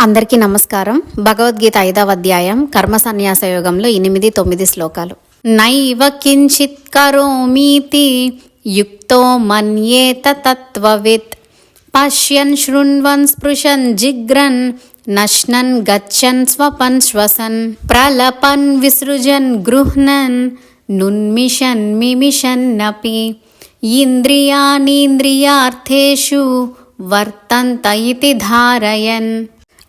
అందరికీ నమస్కారం. భగవద్గీత 5వ అధ్యాయం కర్మ సన్యాస యోగంలో 8-9 శ్లోకాలు. నైవ కించిత్ కరోమీతి యుక్తో మన్యేత తత్వవిత్ పశ్యన్ శృణ్వన్ స్పృశన్ జిగ్రన్ నశ్నన్ గచ్చన్ స్వపన్ శ్వసన్ ప్రలపన్ విసృజన్ గృహ్ణన్ నున్మిషన్ మిమిషన్నపి ఇంద్రియాణీంద్రియార్థేషు వర్తంత ఇతి ధారయన్.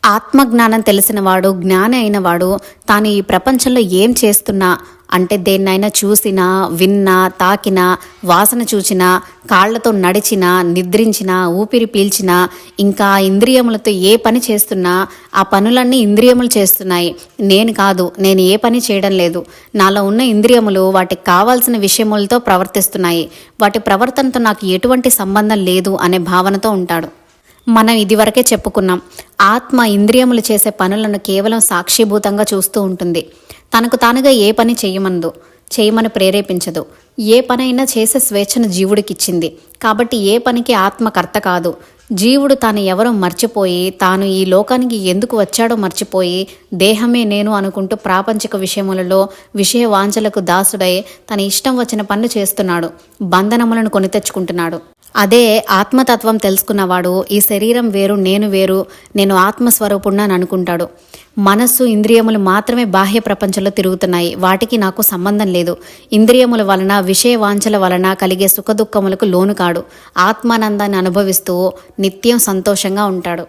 ఆత్మజ్ఞానం తెలిసినవాడు, జ్ఞాని అయినవాడు తాను ఈ ప్రపంచంలో ఏం చేస్తున్నా, అంటే దేన్నైనా చూసినా, విన్నా, తాకినా, వాసన చూచినా, కాళ్లతో నడిచినా, నిద్రించినా, ఊపిరి పీల్చినా, ఇంకా ఇంద్రియములతో ఏ పని చేస్తున్నా ఆ పనులన్నీ ఇంద్రియములు చేస్తున్నాయి, నేను కాదు, నేను ఏ పని చేయడం లేదు. నాలో ఉన్న ఇంద్రియములు వాటికి కావాల్సిన విషయములతో ప్రవర్తిస్తున్నాయి, వాటి ప్రవర్తనతో నాకు ఎటువంటి సంబంధం లేదు అనే భావనతో ఉంటాడు. మనం ఇదివరకే చెప్పుకున్నాం, ఆత్మ ఇంద్రియములు చేసే పనులను కేవలం సాక్షిభూతంగా చూస్తూ ఉంటుంది. తనకు తానుగా ఏ పని చేయమని ప్రేరేపించదు. ఏ పనైనా చేసే స్వేచ్ఛను జీవుడికిచ్చింది. కాబట్టి ఏ పనికి ఆత్మకర్త కాదు. జీవుడు తాను ఎవరో మర్చిపోయి, తాను ఈ లోకానికి ఎందుకు వచ్చాడో మర్చిపోయి, దేహమే నేను అనుకుంటూ ప్రాపంచిక విషయములలో విషయ వాంఛలకు దాసుడై తన ఇష్టం వచ్చిన పనులు చేస్తున్నాడు, బంధనములను కొని తెచ్చుకుంటున్నాడు. అదే ఆత్మతత్వం తెలుసుకున్నవాడు ఈ శరీరం వేరు, నేను వేరు, నేను ఆత్మస్వరూపుణ్ణి అని అనుకుంటాడు. మనస్సు, ఇంద్రియములు మాత్రమే బాహ్య ప్రపంచంలో తిరుగుతున్నాయి, వాటికి నాకు సంబంధం లేదు. ఇంద్రియముల వలన, విషయ వాంఛల వలన కలిగే సుఖదుఖములకు లోను కాడు. ఆత్మానందాన్ని అనుభవిస్తూ నిత్యం సంతోషంగా ఉంటాడు.